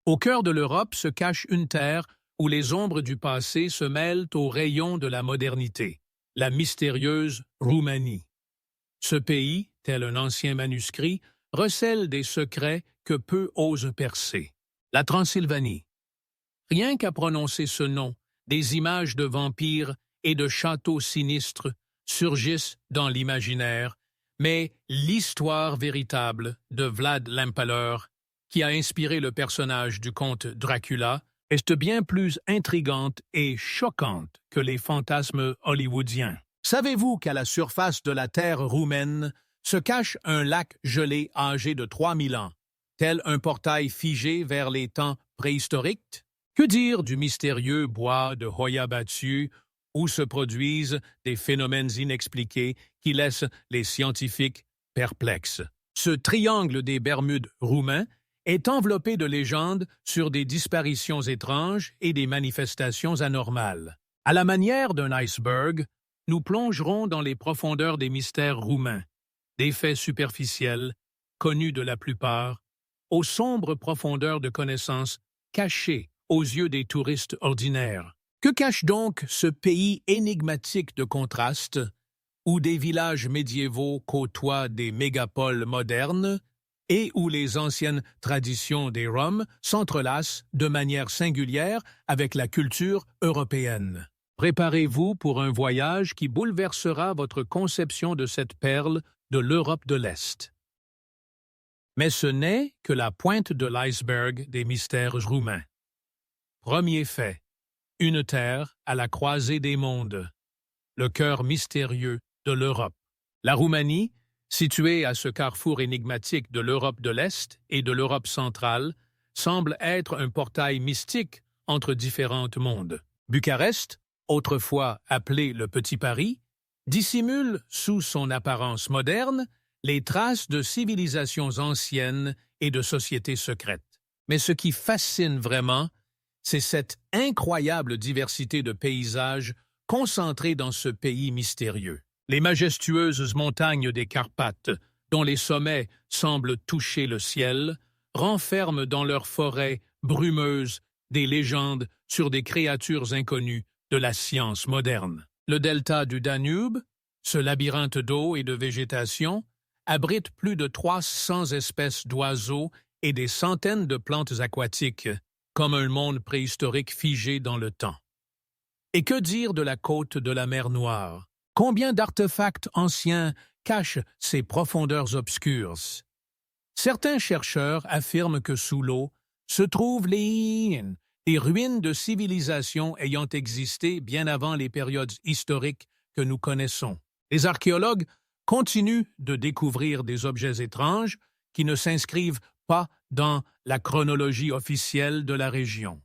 Au cœur de l'Europe se cache une terre où les ombres du passé se mêlent aux rayons de la modernité, la mystérieuse Roumanie. Ce pays, tel un ancien manuscrit, recèle des secrets que peu osent percer. La Transylvanie. Rien qu'à prononcer ce nom, des images de vampires et de châteaux sinistres surgissent dans l'imaginaire, mais l'histoire véritable de Vlad l'Impaler, qui a inspiré le personnage du comte Dracula, est bien plus intrigante et choquante que les fantasmes hollywoodiens. Savez-vous qu'à la surface de la terre roumaine se cache un lac gelé âgé de 3000 ans, tel un portail figé vers les temps préhistoriques? Que dire du mystérieux bois de Hoia Baciu, où se produisent des phénomènes inexpliqués qui laissent les scientifiques perplexes? Ce triangle des Bermudes roumains est enveloppé de légendes sur des disparitions étranges et des manifestations anormales. À la manière d'un iceberg, nous plongerons dans les profondeurs des mystères roumains, des faits superficiels, connus de la plupart, aux sombres profondeurs de connaissances cachées aux yeux des touristes ordinaires. Que cache donc ce pays énigmatique de contrastes, où des villages médiévaux côtoient des mégapoles modernes et où les anciennes traditions des Roms s'entrelacent de manière singulière avec la culture européenne? Préparez-vous pour un voyage qui bouleversera votre conception de cette perle de l'Europe de l'Est. Mais ce n'est que la pointe de l'iceberg des mystères roumains. Premier fait, une terre à la croisée des mondes, le cœur mystérieux de l'Europe. La Roumanie, située à ce carrefour énigmatique de l'Europe de l'Est et de l'Europe centrale, semble être un portail mystique entre différents mondes. Bucarest, autrefois appelé le Petit Paris, dissimule, sous son apparence moderne, les traces de civilisations anciennes et de sociétés secrètes. Mais ce qui fascine vraiment, c'est cette incroyable diversité de paysages concentrés dans ce pays mystérieux. Les majestueuses montagnes des Carpates, dont les sommets semblent toucher le ciel, renferment dans leurs forêts brumeuses des légendes sur des créatures inconnues de la science moderne. Le delta du Danube, ce labyrinthe d'eau et de végétation, abrite plus de 300 espèces d'oiseaux et des centaines de plantes aquatiques, comme un monde préhistorique figé dans le temps. Et que dire de la côte de la mer Noire? Combien d'artefacts anciens cachent ces profondeurs obscures? Certains chercheurs affirment que sous l'eau se trouvent les ruines de civilisations ayant existé bien avant les périodes historiques que nous connaissons. Les archéologues continuent de découvrir des objets étranges qui ne s'inscrivent pas dans la chronologie officielle de la région.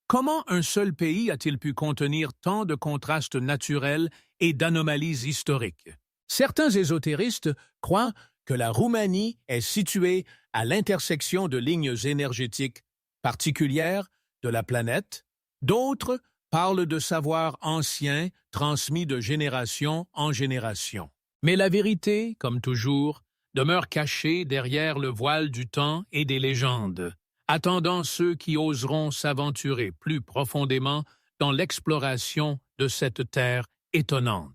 Comment un seul pays a-t-il pu contenir tant de contrastes naturels et d'anomalies historiques? Certains ésotéristes croient que la Roumanie est située à l'intersection de lignes énergétiques particulières de la planète. D'autres parlent de savoirs anciens transmis de génération en génération. Mais la vérité, comme toujours, demeure cachée derrière le voile du temps et des légendes, attendant ceux qui oseront s'aventurer plus profondément dans l'exploration de cette terre étonnante.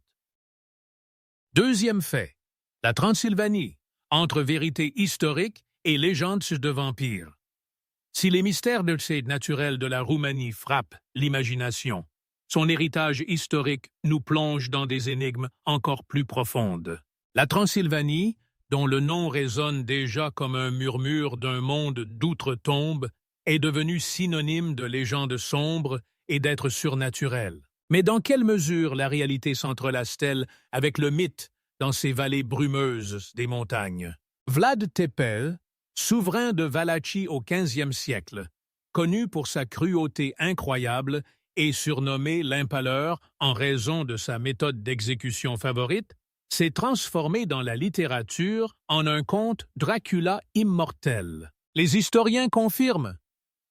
Deuxième fait, la Transylvanie, entre vérité historique et légendes de vampires. Si les mystères naturels de la Roumanie frappent l'imagination, son héritage historique nous plonge dans des énigmes encore plus profondes. La Transylvanie, dont le nom résonne déjà comme un murmure d'un monde d'outre-tombe, est devenue synonyme de légendes sombres et d'êtres surnaturels. Mais dans quelle mesure la réalité s'entrelace-t-elle avec le mythe dans ces vallées brumeuses des montagnes? Vlad Tepes, souverain de Valachie au XVe siècle, connu pour sa cruauté incroyable et surnommé l'Impaleur en raison de sa méthode d'exécution favorite, s'est transformé dans la littérature en un conte Dracula immortel. Les historiens confirment.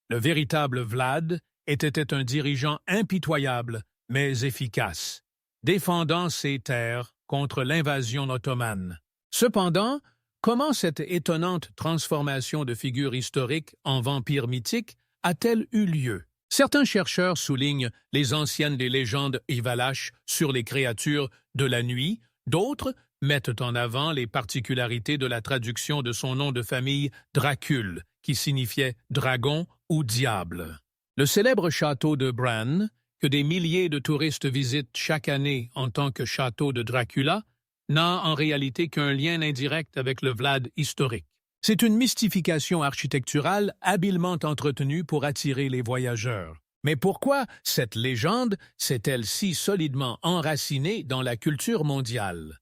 Le véritable Vlad était un dirigeant impitoyable, mais efficace, défendant ses terres contre l'invasion ottomane. Cependant, Comment cette étonnante transformation de figure historique en vampire mythique a-t-elle eu lieu? Certains chercheurs soulignent les anciennes des légendes Ivalash sur les créatures de la nuit, d'autres mettent en avant les particularités de la traduction de son nom de famille Dracul, qui signifiait dragon ou diable. Le célèbre château de Bran, que des milliers de touristes visitent chaque année en tant que château de Dracula, n'a en réalité qu'un lien indirect avec le Vlad historique. C'est une mystification architecturale habilement entretenue pour attirer les voyageurs. Mais pourquoi cette légende s'est-elle si solidement enracinée dans la culture mondiale?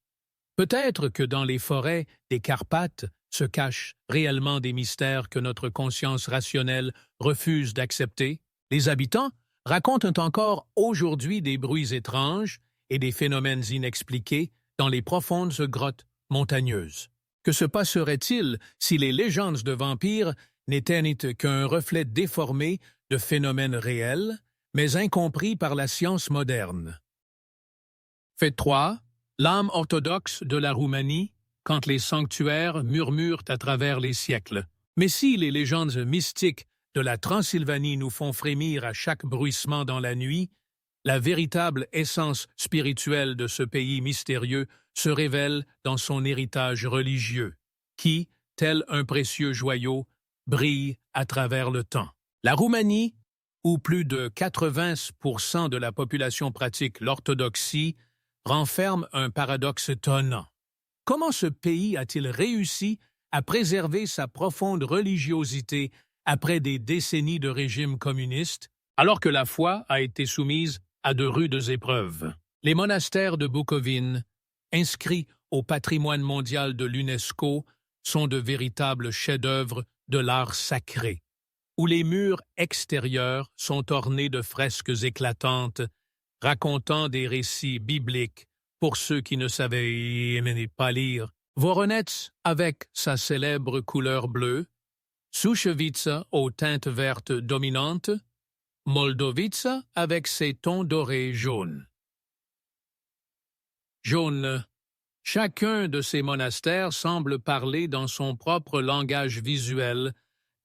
Peut-être que dans les forêts des Carpates se cachent réellement des mystères que notre conscience rationnelle refuse d'accepter. Les habitants racontent encore aujourd'hui des bruits étranges et des phénomènes inexpliqués dans les profondes grottes montagneuses. Que se passerait-il si les légendes de vampires n'étaient qu'un reflet déformé de phénomènes réels, mais incompris par la science moderne? Fait 3. L'âme orthodoxe de la Roumanie, quand les sanctuaires murmurent à travers les siècles. Mais si les légendes mystiques de la Transylvanie nous font frémir à chaque bruissement dans la nuit, la véritable essence spirituelle de ce pays mystérieux se révèle dans son héritage religieux, qui, tel un précieux joyau, brille à travers le temps. La Roumanie, où plus de 80% de la population pratique l'orthodoxie, renferme un paradoxe étonnant. Comment ce pays a-t-il réussi à préserver sa profonde religiosité après des décennies de régime communiste, alors que la foi a été soumise à de rudes épreuves? Les monastères de Bukovine, inscrits au patrimoine mondial de l'UNESCO, sont de véritables chefs-d'œuvre de l'art sacré, où les murs extérieurs sont ornés de fresques éclatantes, racontant des récits bibliques pour ceux qui ne savaient pas lire. Voronezh, avec sa célèbre couleur bleue, Suchevica aux teintes vertes dominantes, Moldovica avec ses tons dorés jaunes. Jaune. Chacun de ces monastères semble parler dans son propre langage visuel,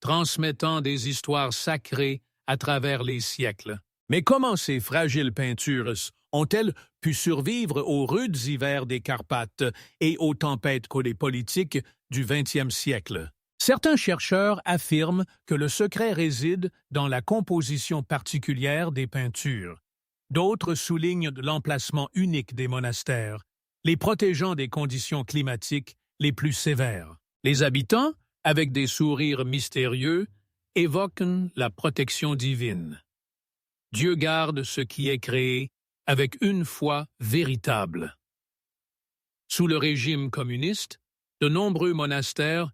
transmettant des histoires sacrées à travers les siècles. Mais comment ces fragiles peintures ont-elles pu survivre aux rudes hivers des Carpates et aux tempêtes politiques du XXe siècle? Certains chercheurs affirment que le secret réside dans la composition particulière des peintures. D'autres soulignent l'emplacement unique des monastères, les protégeant des conditions climatiques les plus sévères. Les habitants, avec des sourires mystérieux, évoquent la protection divine. Dieu garde ce qui est créé avec une foi véritable. Sous le régime communiste, de nombreux monastères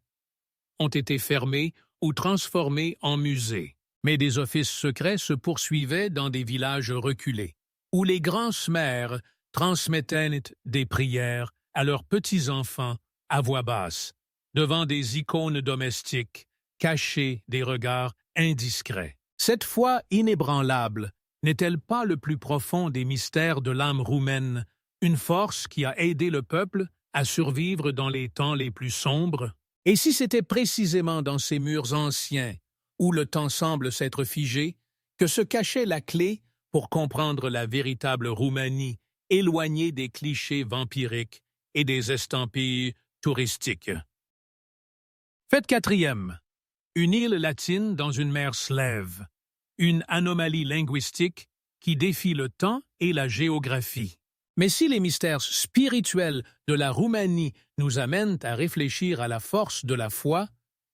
ont été fermés ou transformés en musées, mais des offices secrets se poursuivaient dans des villages reculés, où les grands smères transmettaient des prières à leurs petits-enfants à voix basse, devant des icônes domestiques, cachées des regards indiscrets. Cette foi inébranlable n'est-elle pas le plus profond des mystères de l'âme roumaine, une force qui a aidé le peuple à survivre dans les temps les plus sombres? Et si c'était précisément dans ces murs anciens, où le temps semble s'être figé, que se cachait la clé pour comprendre la véritable Roumanie, éloignée des clichés vampiriques et des estampilles touristiques? Fait 4. Une île latine dans une mer slave. Une anomalie linguistique qui défie le temps et la géographie. Mais si les mystères spirituels de la Roumanie nous amènent à réfléchir à la force de la foi,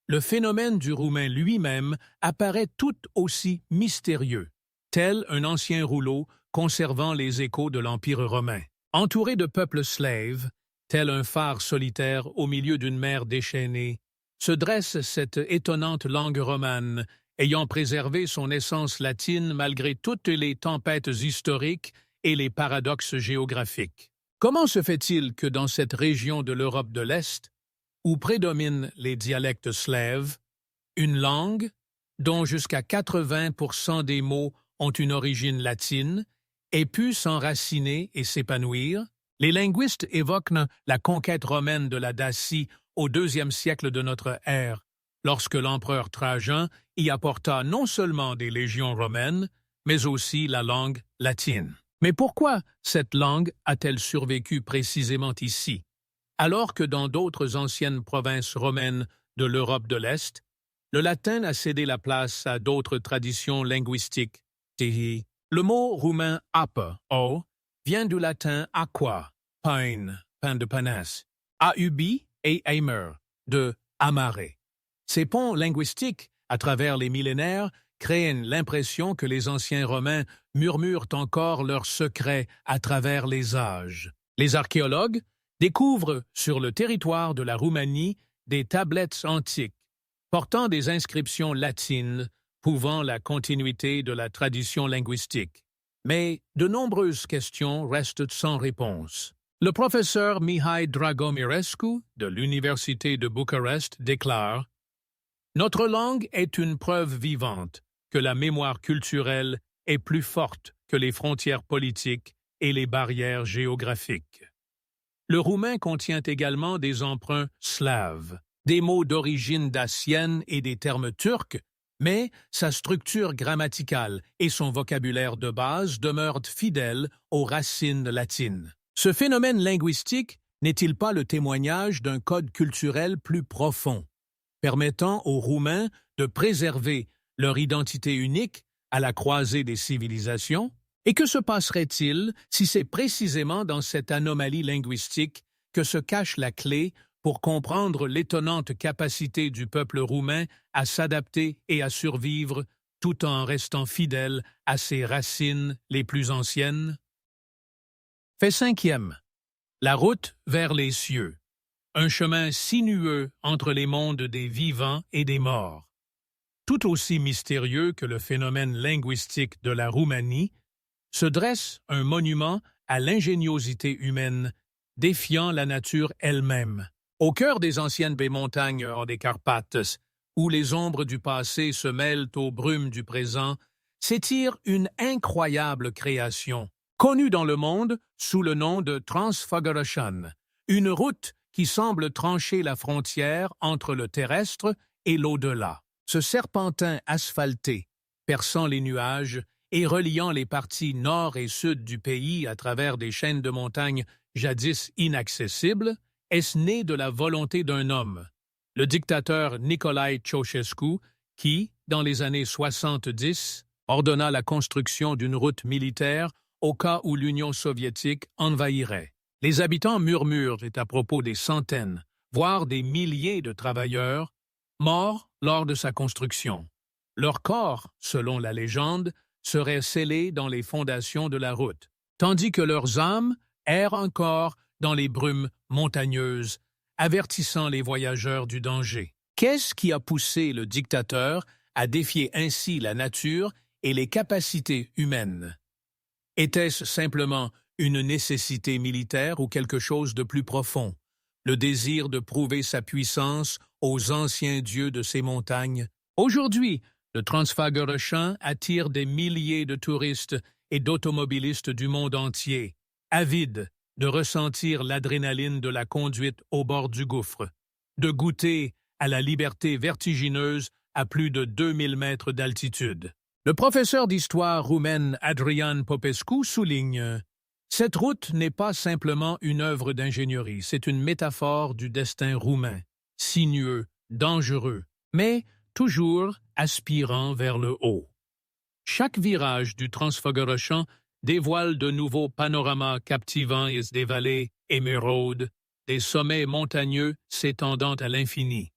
le phénomène du Roumain lui-même apparaît tout aussi mystérieux, tel un ancien rouleau conservant les échos de l'Empire romain. Entouré de peuples slaves, tel un phare solitaire au milieu d'une mer déchaînée, se dresse cette étonnante langue romane, ayant préservé son essence latine malgré toutes les tempêtes historiques et les paradoxes géographiques. Comment se fait-il que dans cette région de l'Europe de l'Est, où prédominent les dialectes slaves, une langue, dont jusqu'à 80% des mots ont une origine latine, ait pu s'enraciner et s'épanouir? Les linguistes évoquent la conquête romaine de la Dacie au IIe siècle de notre ère, lorsque l'empereur Trajan y apporta non seulement des légions romaines, mais aussi la langue latine. Mais pourquoi cette langue a-t-elle survécu précisément ici, alors que dans d'autres anciennes provinces romaines de l'Europe de l'Est, le latin a cédé la place à d'autres traditions linguistiques? Le mot roumain apă, eau, vient du latin aqua, pain, pain de panas, aubi et aimer, de amare. Ces ponts linguistiques, à travers les millénaires, créent l'impression que les anciens Romains murmurent encore leurs secrets à travers les âges. Les archéologues découvrent sur le territoire de la Roumanie des tablettes antiques portant des inscriptions latines prouvant la continuité de la tradition linguistique. Mais de nombreuses questions restent sans réponse. Le professeur Mihai Dragomirescu de l'Université de Bucarest déclare: « Notre langue est une preuve vivante que la mémoire culturelle est plus forte que les frontières politiques et les barrières géographiques. » Le roumain contient également des emprunts slaves, des mots d'origine dacienne et des termes turcs, mais sa structure grammaticale et son vocabulaire de base demeurent fidèles aux racines latines. Ce phénomène linguistique n'est-il pas le témoignage d'un code culturel plus profond, permettant aux Roumains de préserver leur identité unique à la croisée des civilisations? Et que se passerait-il si c'est précisément dans cette anomalie linguistique que se cache la clé pour comprendre l'étonnante capacité du peuple roumain à s'adapter et à survivre tout en restant fidèle à ses racines les plus anciennes? Fait 5e. La route vers les cieux. Un chemin sinueux entre les mondes des vivants et des morts. Tout aussi mystérieux que le phénomène linguistique de la Roumanie, se dresse un monument à l'ingéniosité humaine, défiant la nature elle-même. Au cœur des anciennes baies montagnes des Carpates, où les ombres du passé se mêlent aux brumes du présent, s'étire une incroyable création, connue dans le monde sous le nom de Transfiguration, une route qui semble trancher la frontière entre le terrestre et l'au-delà. Ce serpentin asphalté, perçant les nuages et reliant les parties nord et sud du pays à travers des chaînes de montagnes jadis inaccessibles, est né de la volonté d'un homme, le dictateur Nicolae Ceausescu, qui, dans les années 70, ordonna la construction d'une route militaire au cas où l'Union soviétique envahirait. Les habitants murmurent à propos des centaines, voire des milliers de travailleurs morts lors de sa construction. Leurs corps, selon la légende, seraient scellés dans les fondations de la route, tandis que leurs âmes errent encore dans les brumes montagneuses, avertissant les voyageurs du danger. Qu'est-ce qui a poussé le dictateur à défier ainsi la nature et les capacités humaines? Était-ce simplement une nécessité militaire ou quelque chose de plus profond, le désir de prouver sa puissance aux anciens dieux de ces montagnes? Aujourd'hui, le Transfiguration attire des milliers de touristes et d'automobilistes du monde entier, avides de ressentir l'adrénaline de la conduite au bord du gouffre, de goûter à la liberté vertigineuse à plus de 2000 mètres d'altitude. Le professeur d'histoire roumaine Adrian Popescu souligne « Cette route n'est pas simplement une œuvre d'ingénierie, c'est une métaphore du destin roumain, sinueux, dangereux, mais toujours aspirant vers le haut. » Chaque virage du Transfiguration dévoile de nouveaux panoramas captivants et des vallées émeraudes, des sommets montagneux s'étendant à l'infini.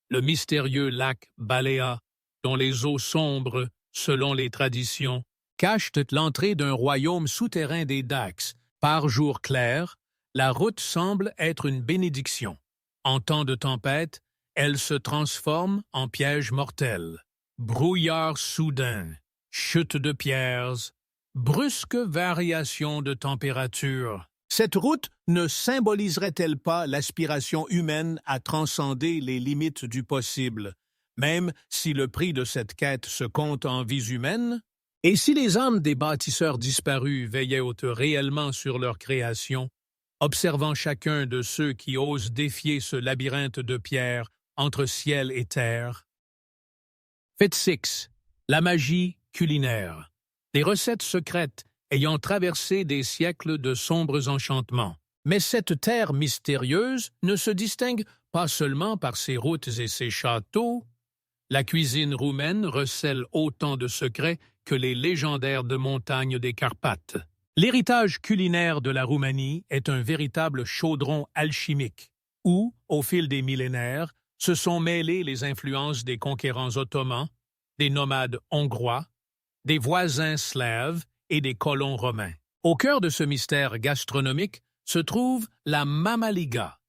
Le mystérieux lac Balea, dont les eaux sombres, selon les traditions, cachent l'entrée d'un royaume souterrain des Dax. Par jour clair, la route semble être une bénédiction. En temps de tempête, elle se transforme en piège mortel. Brouillard soudain, chute de pierres, brusque variation de température. Cette route ne symboliserait-elle pas l'aspiration humaine à transcender les limites du possible, même si le prix de cette quête se compte en vies humaines? Et si les âmes des bâtisseurs disparus veillaient réellement sur leur création, observant chacun de ceux qui osent défier ce labyrinthe de pierre entre ciel et terre. Fait 6. La magie culinaire. Des recettes secrètes ayant traversé des siècles de sombres enchantements. Mais cette terre mystérieuse ne se distingue pas seulement par ses routes et ses châteaux. La cuisine roumaine recèle autant de secrets que les légendaires de montagnes des Carpates. L'héritage culinaire de la Roumanie est un véritable chaudron alchimique, où, au fil des millénaires, se sont mêlées les influences des conquérants ottomans, des nomades hongrois, des voisins slaves et des colons romains. Au cœur de ce mystère gastronomique se trouve la mamaliga,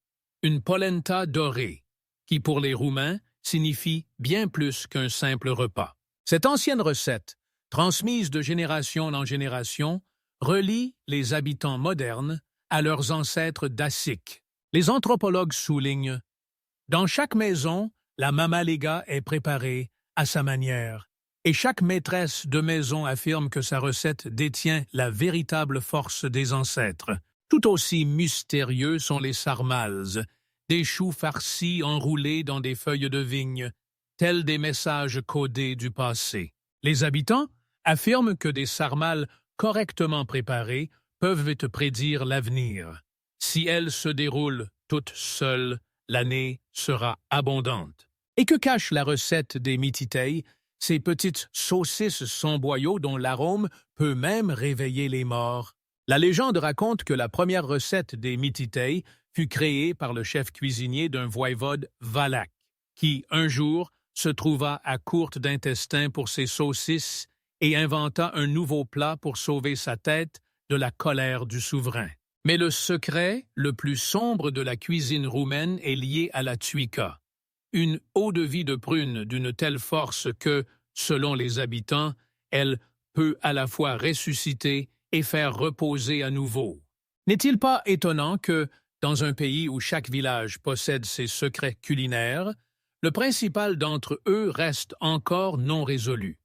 une polenta dorée, qui pour les Roumains signifie bien plus qu'un simple repas. Cette ancienne recette, transmise de génération en génération, relie les habitants modernes à leurs ancêtres daciques. Les anthropologues soulignent « Dans chaque maison, la mamaliga est préparée à sa manière, et chaque maîtresse de maison affirme que sa recette détient la véritable force des ancêtres. Tout aussi mystérieux sont les sarmals, des choux farcis enroulés dans des feuilles de vigne, tels des messages codés du passé. Les habitants affirment que des sarmals correctement préparées peuvent te prédire l'avenir. Si elles se déroulent toutes seules, l'année sera abondante. Et que cache la recette des mititei, ces petites saucisses sans boyau dont l'arôme peut même réveiller les morts? La légende raconte que la première recette des mititei fut créée par le chef cuisinier d'un voïvode valaque, qui, un jour, se trouva à court d'intestin pour ses saucisses et inventa un nouveau plat pour sauver sa tête de la colère du souverain. Mais le secret le plus sombre de la cuisine roumaine est lié à la tuica, une eau-de-vie de prune d'une telle force que, selon les habitants, elle peut à la fois ressusciter et faire reposer à nouveau. N'est-il pas étonnant que, dans un pays où chaque village possède ses secrets culinaires, le principal d'entre eux reste encore non résolu?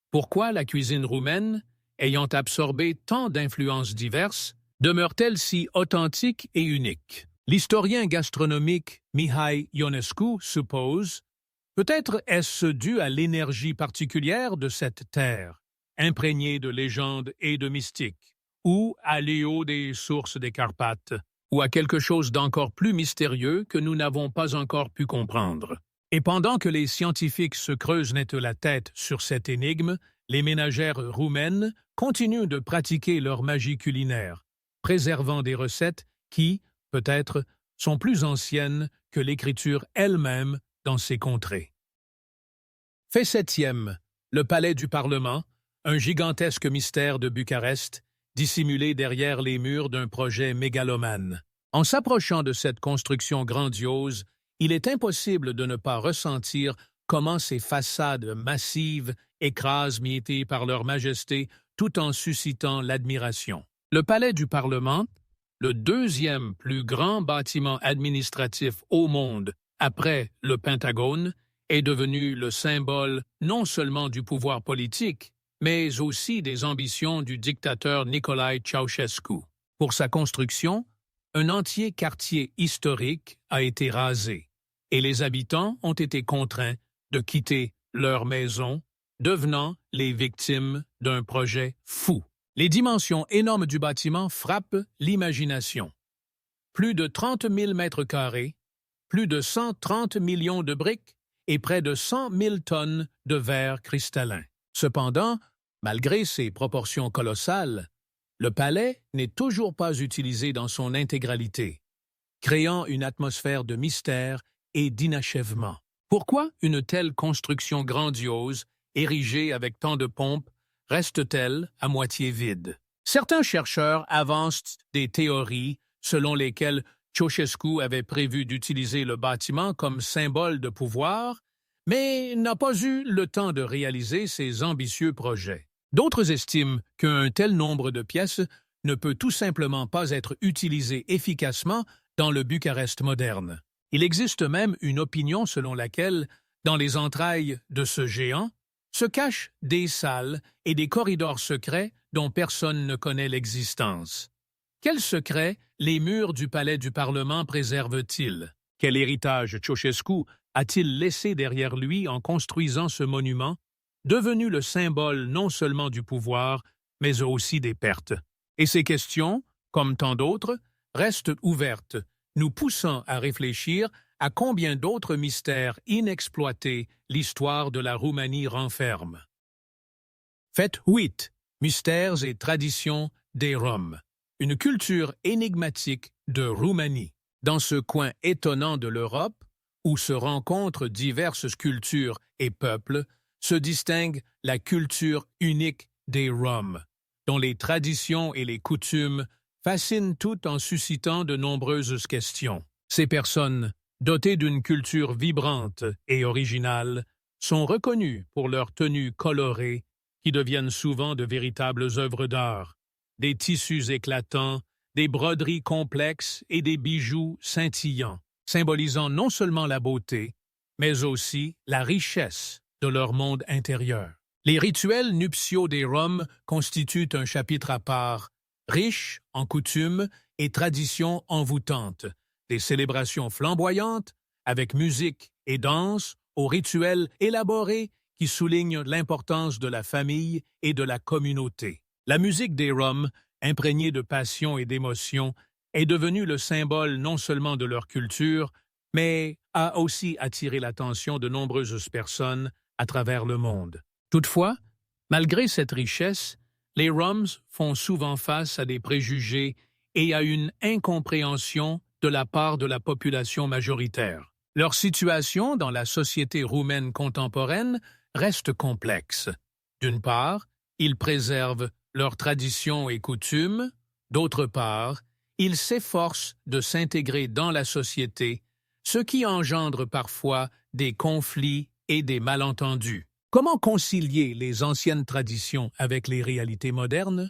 Pourquoi la cuisine roumaine, ayant absorbé tant d'influences diverses, demeure-t-elle si authentique et unique? L'historien gastronomique Mihai Ionescu suppose « Peut-être est-ce dû à l'énergie particulière de cette terre, imprégnée de légendes et de mystiques, ou à l'éau des sources des Carpates, ou à quelque chose d'encore plus mystérieux que nous n'avons pas encore pu comprendre. » Et pendant que les scientifiques se creusent net la tête sur cette énigme, les ménagères roumaines continuent de pratiquer leur magie culinaire, préservant des recettes qui, peut-être, sont plus anciennes que l'écriture elle-même dans ces contrées. Fait 7e, le palais du Parlement, un gigantesque mystère de Bucarest, dissimulé derrière les murs d'un projet mégalomane. En s'approchant de cette construction grandiose, il est impossible de ne pas ressentir comment ces façades massives écrasent mietées par leur majesté tout en suscitant l'admiration. Le palais du Parlement, le deuxième plus grand bâtiment administratif au monde après le Pentagone, est devenu le symbole non seulement du pouvoir politique, mais aussi des ambitions du dictateur Nicolae Ceausescu. Pour sa construction, un entier quartier historique a été rasé, et les habitants ont été contraints de quitter leur maison, devenant les victimes d'un projet fou. Les dimensions énormes du bâtiment frappent l'imagination. Plus de 30 000 mètres carrés, plus de 130 millions de briques et près de 100 000 tonnes de verre cristallin. Cependant, malgré ses proportions colossales, le palais n'est toujours pas utilisé dans son intégralité, créant une atmosphère de mystère et d'inachèvement. Pourquoi une telle construction grandiose, érigée avec tant de pompe, reste-t-elle à moitié vide? Certains chercheurs avancent des théories selon lesquelles Ceausescu avait prévu d'utiliser le bâtiment comme symbole de pouvoir, mais n'a pas eu le temps de réaliser ses ambitieux projets. D'autres estiment qu'un tel nombre de pièces ne peut tout simplement pas être utilisé efficacement dans le Bucarest moderne. Il existe même une opinion selon laquelle, dans les entrailles de ce géant, se cachent des salles et des corridors secrets dont personne ne connaît l'existence. Quels secrets les murs du palais du Parlement préservent-ils? Quel héritage Ceausescu a-t-il laissé derrière lui en construisant ce monument, devenu le symbole non seulement du pouvoir, mais aussi des pertes? Et ces questions, comme tant d'autres, restent ouvertes, nous poussant à réfléchir à combien d'autres mystères inexploités l'histoire de la Roumanie renferme. Faites 8. Mystères et traditions des Roms. Une culture énigmatique de Roumanie. Dans ce coin étonnant de l'Europe, où se rencontrent diverses cultures et peuples, se distingue la culture unique des Roms, dont les traditions et les coutumes fascinent tout en suscitant de nombreuses questions. Ces personnes, dotées d'une culture vibrante et originale, sont reconnues pour leurs tenues colorées qui deviennent souvent de véritables œuvres d'art, des tissus éclatants, des broderies complexes et des bijoux scintillants, symbolisant non seulement la beauté, mais aussi la richesse de leur monde intérieur. Les rituels nuptiaux des Roms constituent un chapitre à part, riche en coutumes et traditions envoûtantes, des célébrations flamboyantes, avec musique et danse, aux rituels élaborés qui soulignent l'importance de la famille et de la communauté. La musique des Roms, imprégnée de passion et d'émotion, est devenue le symbole non seulement de leur culture, mais a aussi attiré l'attention de nombreuses personnes à travers le monde. Toutefois, malgré cette richesse, les Roms font souvent face à des préjugés et à une incompréhension de la part de la population majoritaire. Leur situation dans la société roumaine contemporaine reste complexe. D'une part, ils préservent leurs traditions et coutumes, d'autre part, ils s'efforcent de s'intégrer dans la société, ce qui engendre parfois des conflits et des malentendus. Comment concilier les anciennes traditions avec les réalités modernes?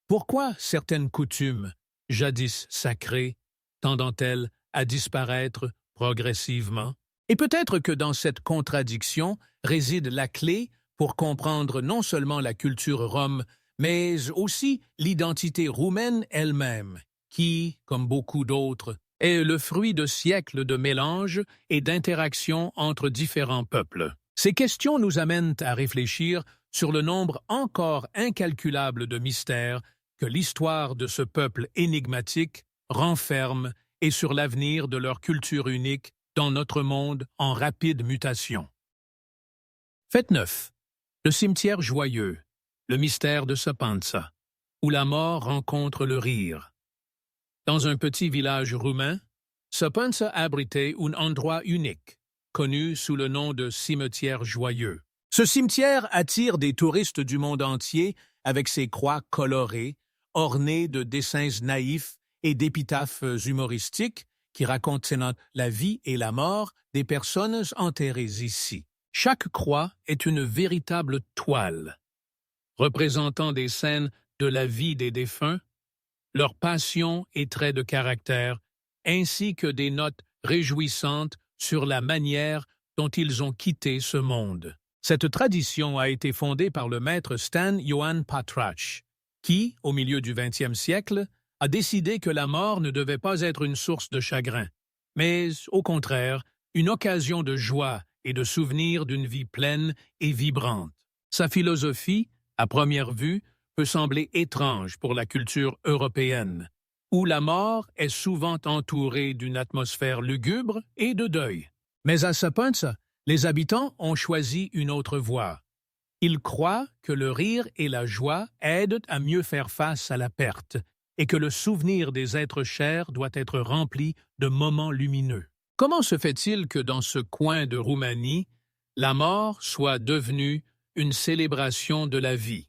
Pourquoi certaines coutumes, jadis sacrées, tendent-elles à disparaître progressivement? Et peut-être que dans cette contradiction réside la clé pour comprendre non seulement la culture rome, mais aussi l'identité roumaine elle-même, qui, comme beaucoup d'autres, est le fruit de siècles de mélanges et d'interactions entre différents peuples. Ces questions nous amènent à réfléchir sur le nombre encore incalculable de mystères que l'histoire de ce peuple énigmatique renferme et sur l'avenir de leur culture unique dans notre monde en rapide mutation. Fête 9. Le cimetière joyeux, le mystère de Săpânța, où la mort rencontre le rire. Dans un petit village roumain, Săpânța abritait un endroit unique, connu sous le nom de cimetière joyeux. Ce cimetière attire des touristes du monde entier avec ses croix colorées, ornées de dessins naïfs et d'épitaphes humoristiques qui racontent la vie et la mort des personnes enterrées ici. Chaque croix est une véritable toile, représentant des scènes de la vie des défunts, leurs passions et traits de caractère, ainsi que des notes réjouissantes sur la manière dont ils ont quitté ce monde. Cette tradition a été fondée par le maître Stan Ioan Patraș, qui, au milieu du XXe siècle, a décidé que la mort ne devait pas être une source de chagrin, mais, au contraire, une occasion de joie et de souvenir d'une vie pleine et vibrante. Sa philosophie, à première vue, peut sembler étrange pour la culture européenne, où la mort est souvent entourée d'une atmosphère lugubre et de deuil. Mais à Săpânța, les habitants ont choisi une autre voie. Ils croient que le rire et la joie aident à mieux faire face à la perte et que le souvenir des êtres chers doit être rempli de moments lumineux. Comment se fait-il que dans ce coin de Roumanie, la mort soit devenue une célébration de la vie?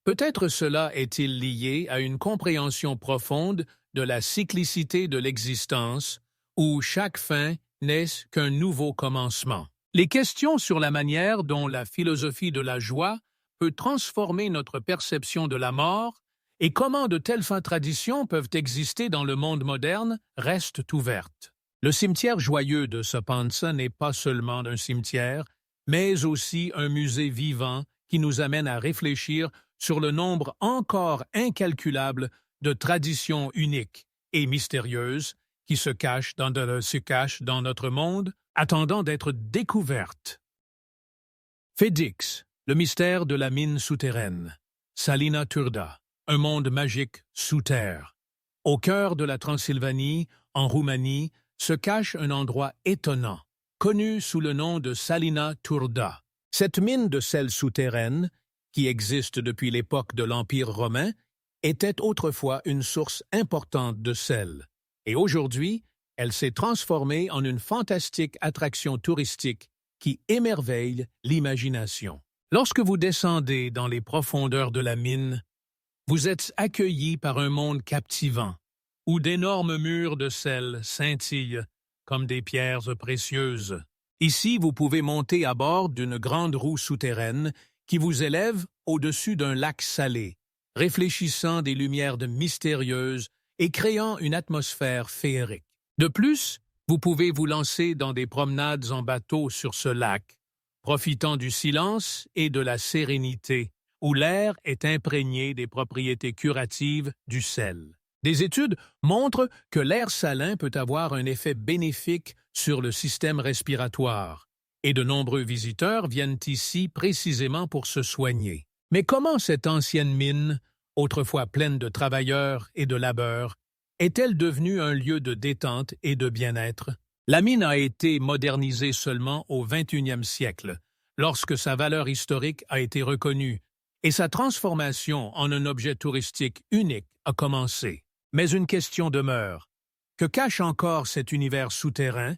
Peut-être cela est-il lié à une compréhension profonde de la cyclicité de l'existence, où chaque fin n'est qu'un nouveau commencement. Les questions sur la manière dont la philosophie de la joie peut transformer notre perception de la mort et comment de telles traditions peuvent exister dans le monde moderne restent ouvertes. Le cimetière joyeux de Săpânța n'est pas seulement un cimetière, mais aussi un musée vivant qui nous amène à réfléchir sur le nombre encore incalculable de traditions uniques et mystérieuses qui se cachent dans notre monde, attendant d'être découvertes. Fédix, le mystère de la mine souterraine. Salina Turda, un monde magique sous terre. Au cœur de la Transylvanie, en Roumanie, se cache un endroit étonnant, connu sous le nom de Salina Turda. Cette mine de sel souterraine, qui existe depuis l'époque de l'Empire romain, était autrefois une source importante de sel. Et aujourd'hui, elle s'est transformée en une fantastique attraction touristique qui émerveille l'imagination. Lorsque vous descendez dans les profondeurs de la mine, vous êtes accueilli par un monde captivant, où d'énormes murs de sel scintillent comme des pierres précieuses. Ici, vous pouvez monter à bord d'une grande roue souterraine qui vous élève au-dessus d'un lac salé, réfléchissant des lumières mystérieuses et créant une atmosphère féerique. De plus, vous pouvez vous lancer dans des promenades en bateau sur ce lac, profitant du silence et de la sérénité, où l'air est imprégné des propriétés curatives du sel. Des études montrent que l'air salin peut avoir un effet bénéfique sur le système respiratoire, et de nombreux visiteurs viennent ici précisément pour se soigner. Mais comment cette ancienne mine, autrefois pleine de travailleurs et de labeur, est-elle devenue un lieu de détente et de bien-être? La mine a été modernisée seulement au XXIe siècle, lorsque sa valeur historique a été reconnue, et sa transformation en un objet touristique unique a commencé. Mais une question demeure. Que cache encore cet univers souterrain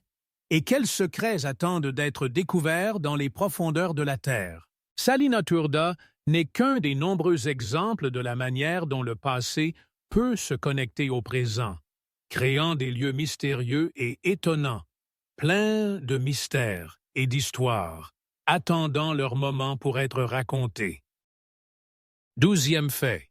et quels secrets attendent d'être découverts dans les profondeurs de la Terre? Salina Turda n'est qu'un des nombreux exemples de la manière dont le passé peut se connecter au présent, créant des lieux mystérieux et étonnants, pleins de mystères et d'histoires, attendant leur moment pour être racontés. 12e fait.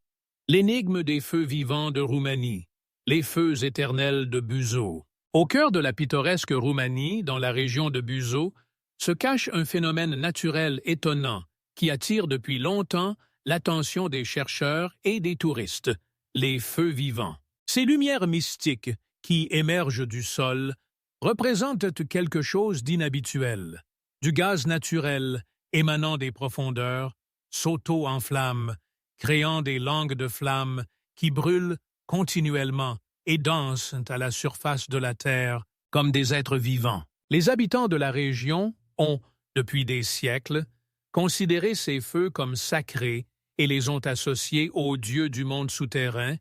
L'énigme des feux vivants de Roumanie, les feux éternels de Buzău. Au cœur de la pittoresque Roumanie, dans la région de Buzău, se cache un phénomène naturel étonnant qui attire depuis longtemps l'attention des chercheurs et des touristes, les feux vivants. Ces lumières mystiques qui émergent du sol représentent quelque chose d'inhabituel. Du gaz naturel émanant des profondeurs s'auto-enflamme, créant des langues de flammes qui brûlent continuellement et dansent à la surface de la Terre comme des êtres vivants. Les habitants de la région ont, depuis des siècles, considéré ces feux comme sacrés et les ont associés aux dieux du monde souterrain,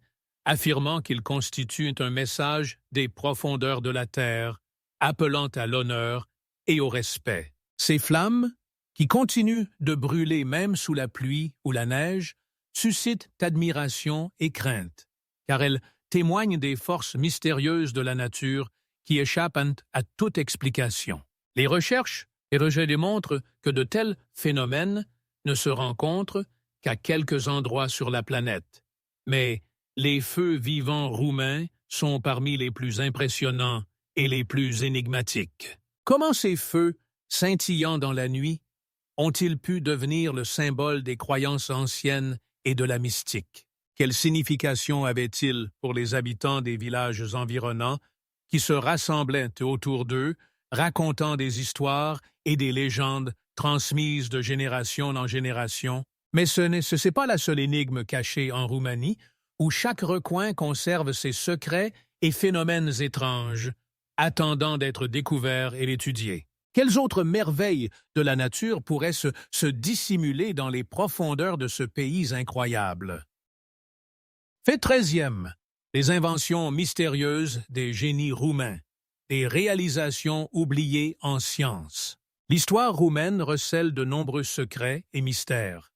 affirmant qu'ils constituent un message des profondeurs de la Terre, appelant à l'honneur et au respect. Ces flammes, qui continuent de brûler même sous la pluie ou la neige, suscitent admiration et crainte, car elles témoignent des forces mystérieuses de la nature qui échappent à toute explication. Les recherches démontrent que de tels phénomènes ne se rencontrent qu'à quelques endroits sur la planète, mais les feux vivants roumains sont parmi les plus impressionnants et les plus énigmatiques. Comment ces feux, scintillant dans la nuit, ont-ils pu devenir le symbole des croyances anciennes et de la mystique? Quelle signification avaient-ils pour les habitants des villages environnants qui se rassemblaient autour d'eux, racontant des histoires et des légendes transmises de génération en génération? Mais ce n'est pas la seule énigme cachée en Roumanie, où chaque recoin conserve ses secrets et phénomènes étranges, attendant d'être découverts et étudiés. Quelles autres merveilles de la nature pourraient se dissimuler dans les profondeurs de ce pays incroyable? Fait 13e. Les inventions mystérieuses des génies roumains, des réalisations oubliées en science. L'histoire roumaine recèle de nombreux secrets et mystères.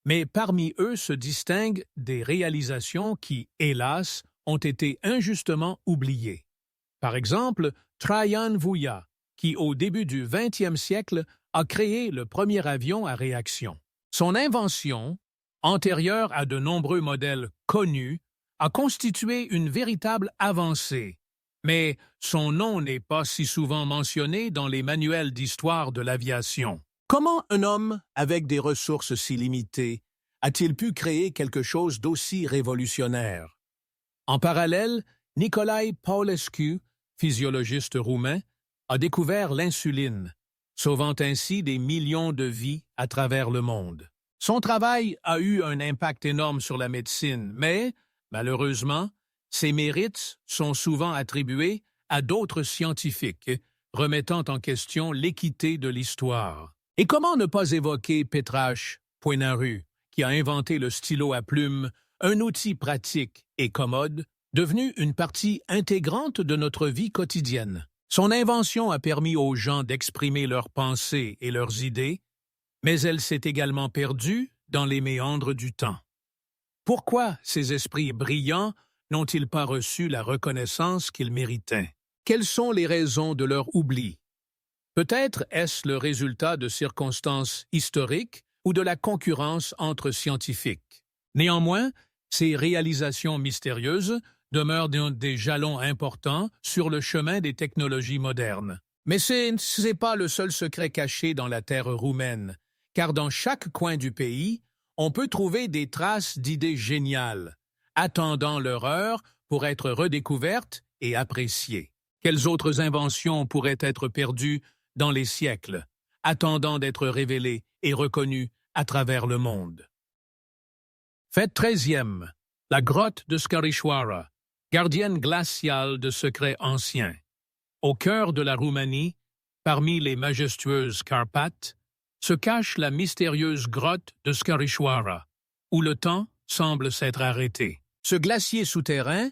Mais parmi eux se distinguent des réalisations qui, hélas, ont été injustement oubliées. Par exemple, Traian Vuia, qui, au début du XXe siècle, a créé le premier avion à réaction. Son invention, antérieure à de nombreux modèles connus, a constitué une véritable avancée, mais son nom n'est pas si souvent mentionné dans les manuels d'histoire de l'aviation. Comment un homme, avec des ressources si limitées, a-t-il pu créer quelque chose d'aussi révolutionnaire? En parallèle, Nicolae Paulescu, physiologiste roumain, a découvert l'insuline, sauvant ainsi des millions de vies à travers le monde. Son travail a eu un impact énorme sur la médecine, mais, malheureusement, ses mérites sont souvent attribués à d'autres scientifiques, remettant en question l'équité de l'histoire. Et comment ne pas évoquer Petrache Poenaru, qui a inventé le stylo à plume, un outil pratique et commode, devenu une partie intégrante de notre vie quotidienne. Son invention a permis aux gens d'exprimer leurs pensées et leurs idées, mais elle s'est également perdue dans les méandres du temps. Pourquoi ces esprits brillants n'ont-ils pas reçu la reconnaissance qu'ils méritaient? Quelles sont les raisons de leur oubli? Peut-être est-ce le résultat de circonstances historiques ou de la concurrence entre scientifiques. Néanmoins, ces réalisations mystérieuses demeurent des jalons importants sur le chemin des technologies modernes. Mais ce n'est pas le seul secret caché dans la terre roumaine, car dans chaque coin du pays, on peut trouver des traces d'idées géniales, attendant leur heure pour être redécouvertes et appréciées. Quelles autres inventions pourraient être perdues dans les siècles, attendant d'être révélées et reconnues à travers le monde? Fête 13e, la grotte de Scarishoara, gardienne glaciale de secrets anciens. Au cœur de la Roumanie, parmi les majestueuses Carpates, se cache la mystérieuse grotte de Scarishoara, où le temps semble s'être arrêté. Ce glacier souterrain,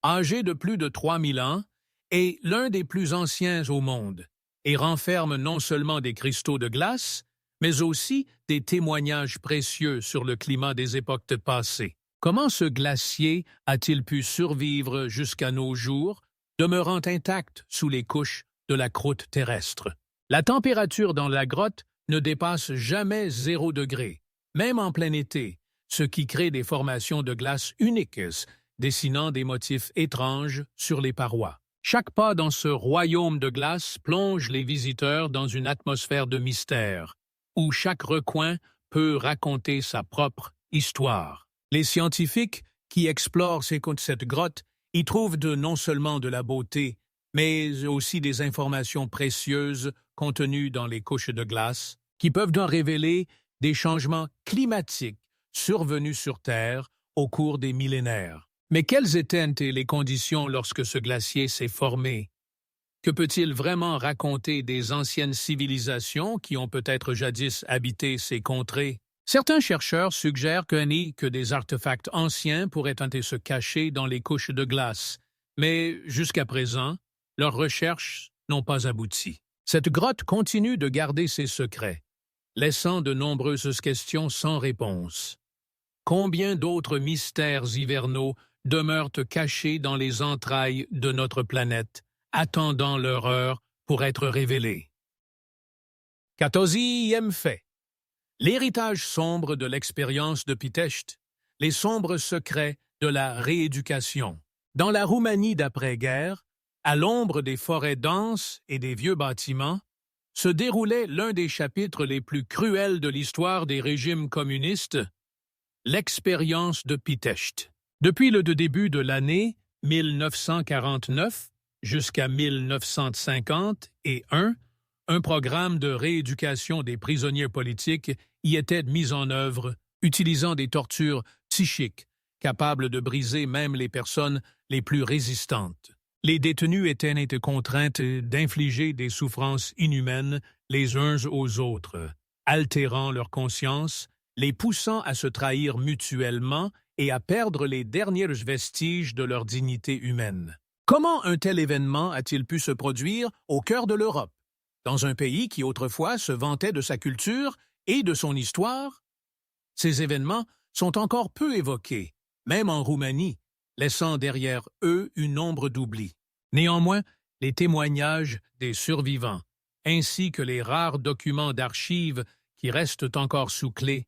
âgé de plus de 3000 ans, est l'un des plus anciens au monde et renferme non seulement des cristaux de glace, mais aussi des témoignages précieux sur le climat des époques passées. Comment ce glacier a-t-il pu survivre jusqu'à nos jours, demeurant intact sous les couches de la croûte terrestre? La température dans la grotte ne dépasse jamais 0 degré, même en plein été, ce qui crée des formations de glace uniques, dessinant des motifs étranges sur les parois. Chaque pas dans ce royaume de glace plonge les visiteurs dans une atmosphère de mystère, où chaque recoin peut raconter sa propre histoire. Les scientifiques qui explorent cette grotte y trouvent non seulement de la beauté, mais aussi des informations précieuses contenues dans les couches de glace, qui peuvent donc révéler des changements climatiques survenus sur Terre au cours des millénaires. Mais quelles étaient les conditions lorsque ce glacier s'est formé? Que peut-il vraiment raconter des anciennes civilisations qui ont peut-être jadis habité ces contrées? Certains chercheurs suggèrent que des artefacts anciens pourraient se cacher dans les couches de glace, mais jusqu'à présent, leurs recherches n'ont pas abouti. Cette grotte continue de garder ses secrets, laissant de nombreuses questions sans réponse. Combien d'autres mystères hivernaux demeurent cachés dans les entrailles de notre planète, attendant leur heure pour être révélés? 14e fait. L'héritage sombre de l'expérience de Pitești, les sombres secrets de la rééducation. Dans la Roumanie d'après-guerre, à l'ombre des forêts denses et des vieux bâtiments, se déroulait l'un des chapitres les plus cruels de l'histoire des régimes communistes, l'expérience de Pitești. Depuis le début de l'année 1949 jusqu'à 1951, un programme de rééducation des prisonniers politiques y était mis en œuvre, utilisant des tortures psychiques, capables de briser même les personnes les plus résistantes. Les détenus étaient contraints d'infliger des souffrances inhumaines les uns aux autres, altérant leur conscience, les poussant à se trahir mutuellement et à perdre les derniers vestiges de leur dignité humaine. Comment un tel événement a-t-il pu se produire au cœur de l'Europe, dans un pays qui autrefois se vantait de sa culture et de son histoire? Ces événements sont encore peu évoqués, même en Roumanie, laissant derrière eux une ombre d'oubli. Néanmoins, les témoignages des survivants, ainsi que les rares documents d'archives qui restent encore sous clé,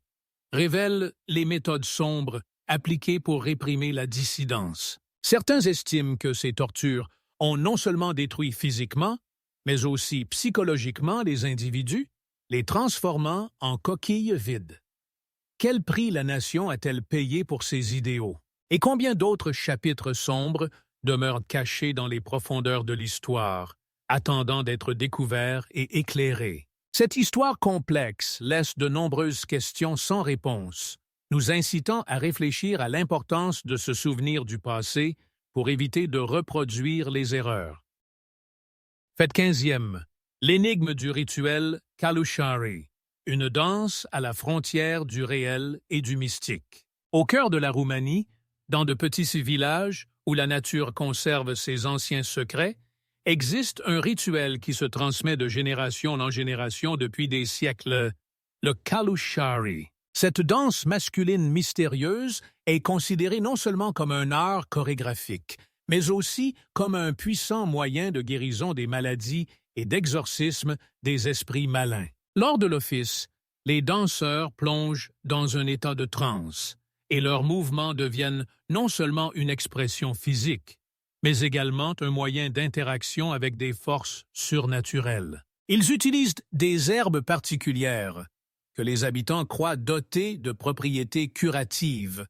révèlent les méthodes sombres appliquées pour réprimer la dissidence. Certains estiment que ces tortures ont non seulement détruit physiquement, mais aussi psychologiquement les individus, les transformant en coquilles vides. Quel prix la nation a-t-elle payé pour ses idéaux? Et combien d'autres chapitres sombres demeurent cachés dans les profondeurs de l'histoire, attendant d'être découverts et éclairés. Cette histoire complexe laisse de nombreuses questions sans réponse, nous incitant à réfléchir à l'importance de se souvenir du passé pour éviter de reproduire les erreurs. Fête 15e. L'énigme du rituel Kalushari, une danse à la frontière du réel et du mystique. Au cœur de la Roumanie, dans de petits villages où la nature conserve ses anciens secrets, existe un rituel qui se transmet de génération en génération depuis des siècles, le Kalushari. Cette danse masculine mystérieuse est considérée non seulement comme un art chorégraphique, mais aussi comme un puissant moyen de guérison des maladies et d'exorcisme des esprits malins. Lors de l'office, les danseurs plongent dans un état de transe, et leurs mouvements deviennent non seulement une expression physique, mais également un moyen d'interaction avec des forces surnaturelles. Ils utilisent des herbes particulières que les habitants croient dotées de propriétés curatives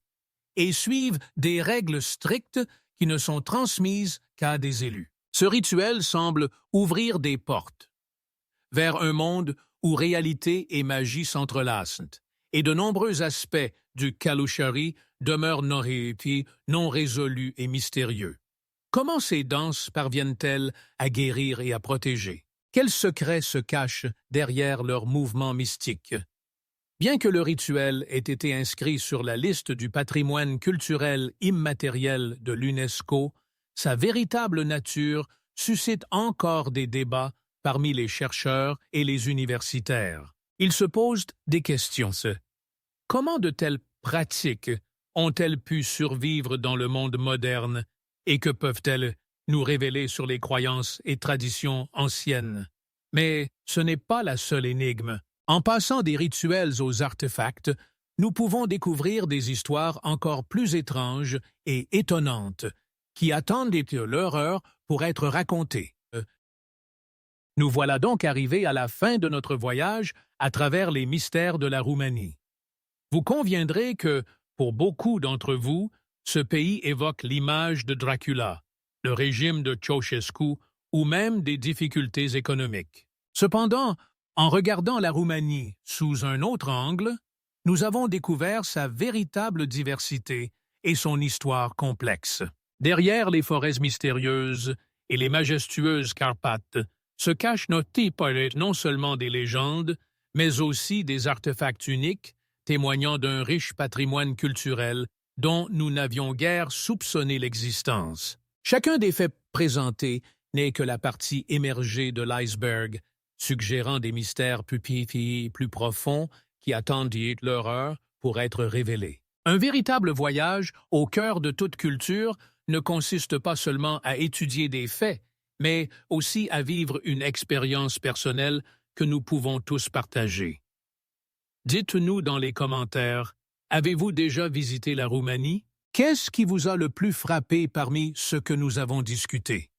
et suivent des règles strictes qui ne sont transmises qu'à des élus. Ce rituel semble ouvrir des portes vers un monde où réalité et magie s'entrelacent, et de nombreux aspects du Kalushari demeurent non résolus et mystérieux. Comment ces danses parviennent-elles à guérir et à protéger? Quels secrets se cachent derrière leurs mouvements mystiques? Bien que le rituel ait été inscrit sur la liste du patrimoine culturel immatériel de l'UNESCO, sa véritable nature suscite encore des débats parmi les chercheurs et les universitaires. Ils se posent des questions. Comment de telles pratiques ont-elles pu survivre dans le monde moderne et que peuvent-elles nous révéler sur les croyances et traditions anciennes? Mais ce n'est pas la seule énigme. En passant des rituels aux artefacts, nous pouvons découvrir des histoires encore plus étranges et étonnantes qui attendent leur heure pour être racontées. Nous voilà donc arrivés à la fin de notre voyage à travers les mystères de la Roumanie. Vous conviendrez que, pour beaucoup d'entre vous, ce pays évoque l'image de Dracula, le régime de Ceausescu ou même des difficultés économiques. Cependant, en regardant la Roumanie sous un autre angle, nous avons découvert sa véritable diversité et son histoire complexe. Derrière les forêts mystérieuses et les majestueuses Carpates se cachent non seulement des légendes, mais aussi des artefacts uniques témoignant d'un riche patrimoine culturel dont nous n'avions guère soupçonné l'existence. Chacun des faits présentés n'est que la partie émergée de l'iceberg, suggérant des mystères plus profonds qui attendent leur heure pour être révélés. Un véritable voyage au cœur de toute culture ne consiste pas seulement à étudier des faits, mais aussi à vivre une expérience personnelle que nous pouvons tous partager. Dites-nous dans les commentaires, avez-vous déjà visité la Roumanie? Qu'est-ce qui vous a le plus frappé parmi ce que nous avons discuté?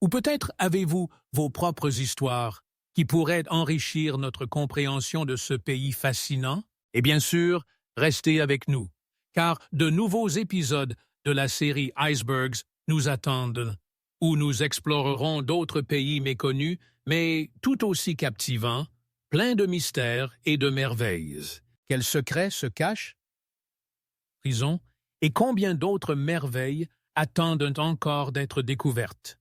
Ou peut-être avez-vous vos propres histoires qui pourraient enrichir notre compréhension de ce pays fascinant? Et bien sûr, restez avec nous, car de nouveaux épisodes de la série Icebergs nous attendent, où nous explorerons d'autres pays méconnus, mais tout aussi captivants, pleins de mystères et de merveilles. Quels secrets se cachent? Prison, et combien d'autres merveilles attendent encore d'être découvertes?